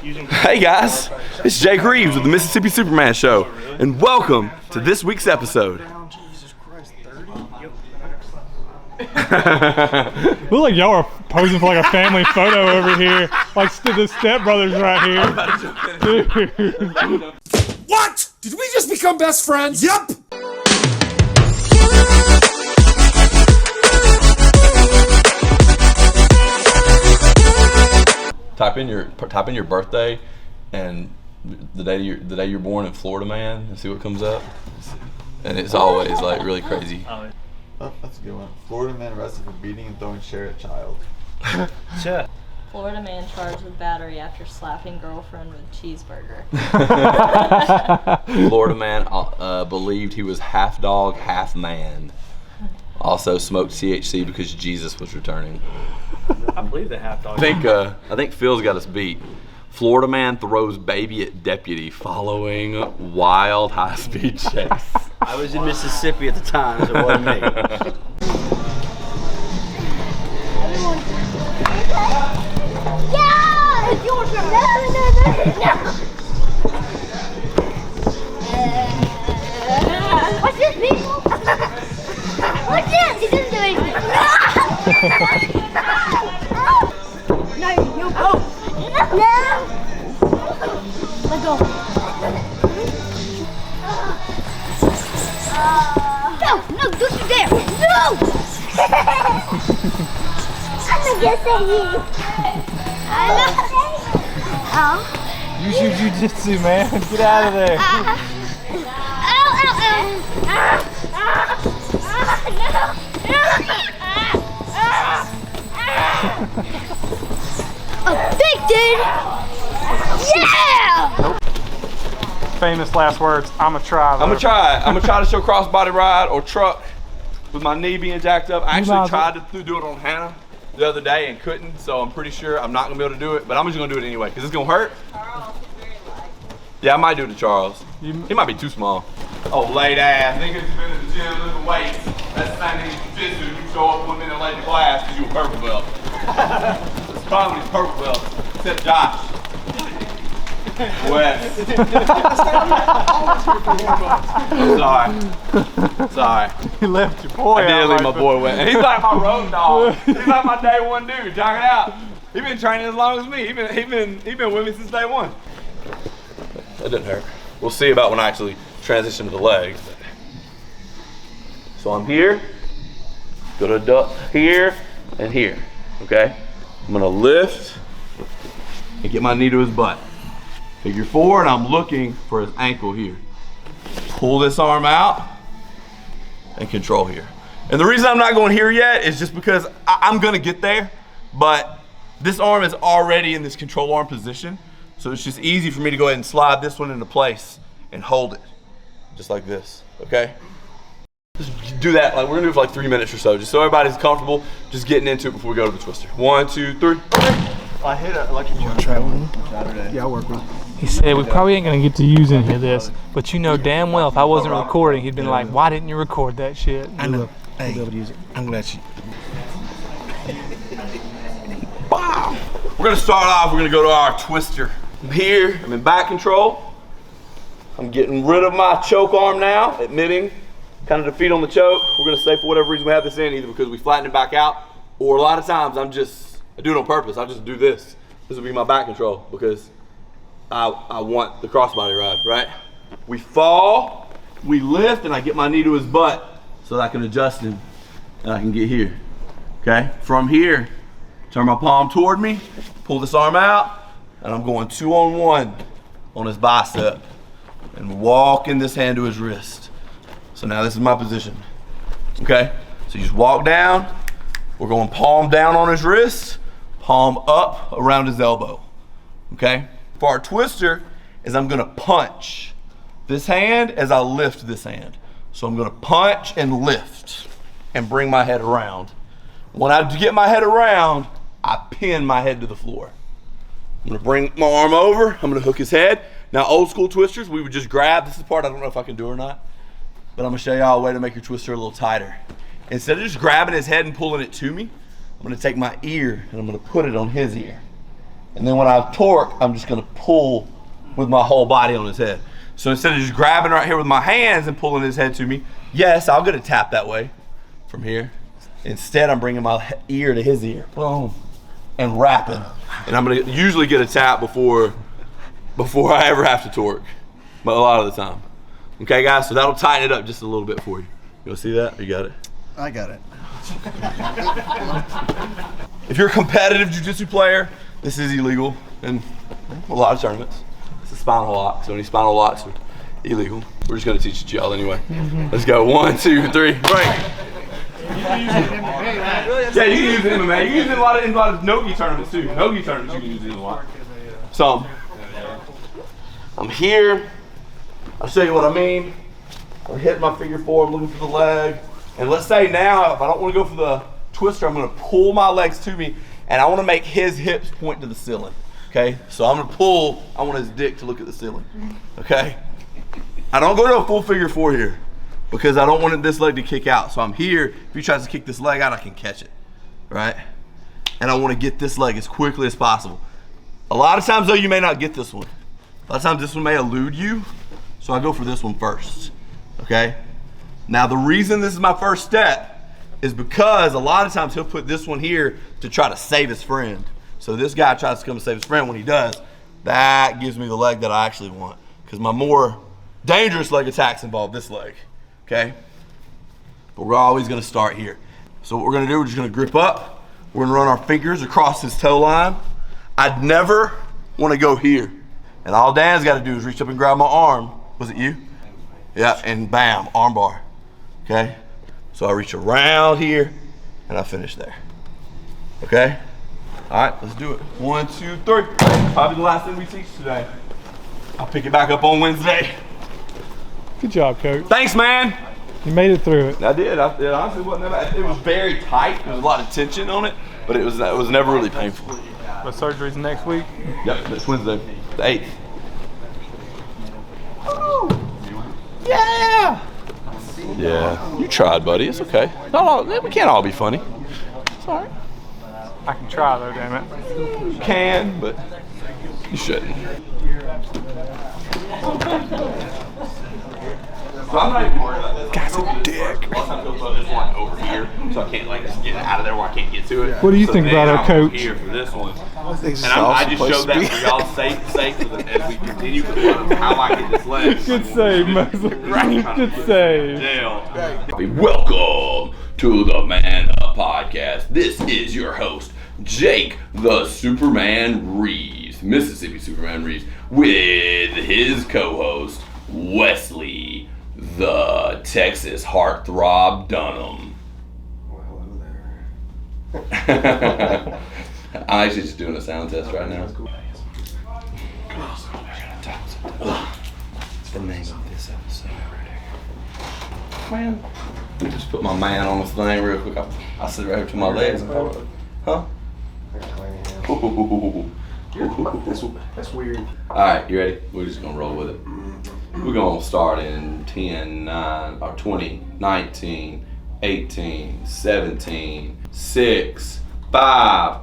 Hey guys, it's Jake Reeves with the Mississippi Superman Show, and welcome to this week's episode. Look like y'all are posing for like a family photo over here, like the stepbrothers right here. Dude. What? Did we just become best friends? Yep. Type in your birthday and the day you're born in Florida, man, and see what comes up. And it's always like really crazy. Oh, that's a good one. Florida man arrested for beating and throwing share at child. Sure. Florida man charged with battery after slapping girlfriend with cheeseburger. Florida man believed he was half dog, half man. Also smoked THC because Jesus was returning. I believe the half dog. I think Phil's got us beat. Florida man throws baby at deputy following wild high-speed chase. I was in Mississippi at the time, so it wasn't me. Yeah! It's your turn. No. What's this, people? What's this? He didn't do anything. No, you go. No. Let go. No, don't you dare. No! I'm gonna say you. Use your jiu-jitsu, man. Get out of there. Addicted! Yeah! Nope. Famous last words. I'ma try. I'm gonna try to show crossbody ride or truck with my knee being jacked up. I actually tried to do it on Hannah the other day and couldn't, so I'm pretty sure I'm not gonna be able to do it, but I'm just gonna do it anyway because it's gonna hurt. Yeah, I might do it to Charles. He might be too small. Oh, late ass. Niggas been in the gym lifting weights. That's the same thing as Jiu-Jitsu. You show up 1 minute late to class because you a purple belt. It's comedy's purple belt, except Josh. Wes. Sorry. You left your boy. I did leave my boy Wes. And he's like my road dog. He's like my day one dude. Check it out. He been training as long as me. He been with me since day one. That didn't hurt. We'll see about when I actually transition to the legs. So I'm here, gonna duck here and here, okay? I'm gonna lift and get my knee to his butt. Figure 4, and I'm looking for his ankle here. Pull this arm out and control here. And the reason I'm not going here yet is just because I'm gonna get there, but this arm is already in this control arm position. So it's just easy for me to go ahead and slide this one into place and hold it, just like this, okay? Just do that, like we're gonna do it for like 3 minutes or so, just so everybody's comfortable just getting into it before we go to the twister. 1, 2, 3. I hit an electric chair. Try one. Saturday. Yeah, I'll work with. He said we probably ain't gonna get to use any of this, but you know damn well if I wasn't recording, he'd been like, "Why didn't you record that shit?" I know. Hey, I'll be able to use it. I'm glad you. Wow. We're gonna start off, we're gonna go to our twister. I'm here, I'm in back control. I'm getting rid of my choke arm now, admitting kind of defeat on the choke. We're gonna say for whatever reason we have this in, either because we flatten it back out, or a lot of times I do it on purpose. I just do this. This will be my back control because I want the crossbody ride, right? We fall, we lift, and I get my knee to his butt so that I can adjust him and I can get here, okay? From here, turn my palm toward me, pull this arm out, and I'm going 2-on-1 on his bicep and walking this hand to his wrist. So now this is my position, okay? So you just walk down, we're going palm down on his wrist, palm up around his elbow, okay? For our twister is I'm gonna punch this hand as I lift this hand. So I'm gonna punch and lift and bring my head around. When I get my head around, I pin my head to the floor. I'm gonna bring my arm over, I'm gonna hook his head. Now old school twisters, we would just grab, this is the part I don't know if I can do or not, but I'm gonna show y'all a way to make your twister a little tighter. Instead of just grabbing his head and pulling it to me, I'm gonna take my ear and I'm gonna put it on his ear, And then when I torque, I'm just gonna pull with my whole body on his head. So instead of just grabbing right here with my hands and pulling his head to me, yes, I'll get a tap that way from here. Instead, I'm bringing my ear to his ear, boom, and wrapping. And I'm gonna usually get a tap before I ever have to torque, but a lot of the time. Okay, guys, so that'll tighten it up just a little bit for you. You wanna see that? You got it? I got it. If you're a competitive jiu-jitsu player, this is illegal in a lot of tournaments. It's a spinal lock, so any spinal locks are illegal. We're just gonna teach it to y'all anyway. Let's go, 1, 2, 3, break. Yeah, you can use it in MMA. You can use it in a lot of nogi tournaments too. Nogi tournaments you can use it in a lot. So, I'm here. I'll show you what I mean. I'm hitting my figure 4, I'm looking for the leg. And let's say now, if I don't want to go for the twister, I'm gonna pull my legs to me and I wanna make his hips point to the ceiling. Okay, so I'm gonna pull, I want his dick to look at the ceiling. Okay? I don't go to a full figure 4 here because I don't want this leg to kick out. So I'm here, if he tries to kick this leg out, I can catch it, right? And I wanna get this leg as quickly as possible. A lot of times though, you may not get this one. A lot of times this one may elude you, so I go for this one first, okay? Now the reason this is my first step is because a lot of times he'll put this one here to try to save his friend. So this guy tries to come and save his friend. When he does, that gives me the leg that I actually want, because my more dangerous leg attacks involve this leg, okay? But we're always gonna start here. So what we're gonna do, we're just gonna grip up. We're gonna run our fingers across his toe line. I'd never wanna go here. And all Dan's gotta do is reach up and grab my arm. Was it you? Yeah, and bam, arm bar, okay? So I reach around here and I finish there, okay? All right, let's do it. 1, 2, 3. Probably the last thing we teach today. I'll pick it back up on Wednesday. Good job, coach. Thanks, man. You made it through it. I did. It honestly wasn't that bad. It was very tight. There was a lot of tension on it, but it was never really painful. But surgery's next week. Yep, that's Wednesday, the 8th. Yeah. Yeah. You tried, buddy. It's okay. We can't all be funny. It's all right. I can try though, damn it. You can, but you shouldn't. So I'm not even worried about this. Guy's a dick. A lot of times he'll throw this one over here, so I can't like just get it out of there where I can't get to it. What do you think about our coach? Here for this one. And I just showed that for y'all's sake so that as we continue with how I get this leg. Good save, Mosley. Good save. Welcome to the ManUp podcast. This is your host, Jake the Superman Reeves, Mississippi Superman Reeves, with his co-host, Wesley the Texas Heartthrob Dunham. Well, hello there. I'm actually just doing a sound test right now. It's the name of this episode. Man, let me just put my man on this thing real quick. I'll sit right here to my legs and follow it. Huh? That's weird. Alright, you ready? We're just gonna roll with it. We're gonna start in 10, 9, or 20, 19, 18, 17, 6, 5.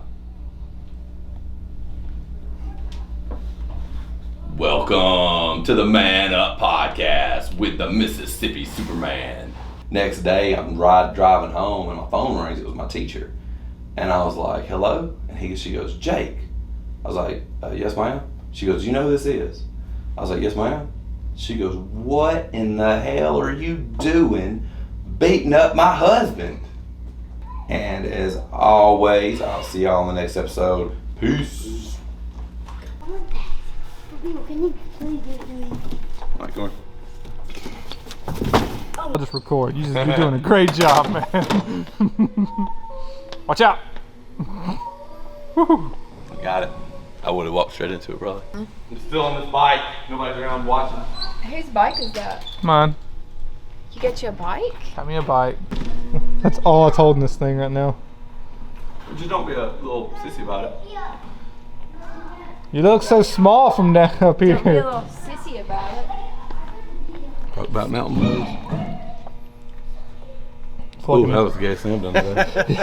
Welcome to the ManUp podcast with the Mississippi Superman. Next day, I'm driving home and my phone rings. It was my teacher. And I was like, hello? And she goes, Jake. I was like, yes, ma'am. She goes, you know who this is? I was like, yes, ma'am. She goes, what in the hell are you doing beating up my husband? And as always, I'll see y'all in the next episode. Peace. Alright, go on. I'll just record. You're doing a great job, man. Watch out. Woo. Got it. I would have walked straight into it, probably. I'm still on this bike. Nobody's around watching. Whose bike is that? Mine. You get you a bike? Got me a bike. That's all that's holding this thing right now. Just don't be a little sissy about it. You look so small from down up here. Don't be a little sissy about it. Talk about mountain blues. Ooh, that was the gayest thing I've done today.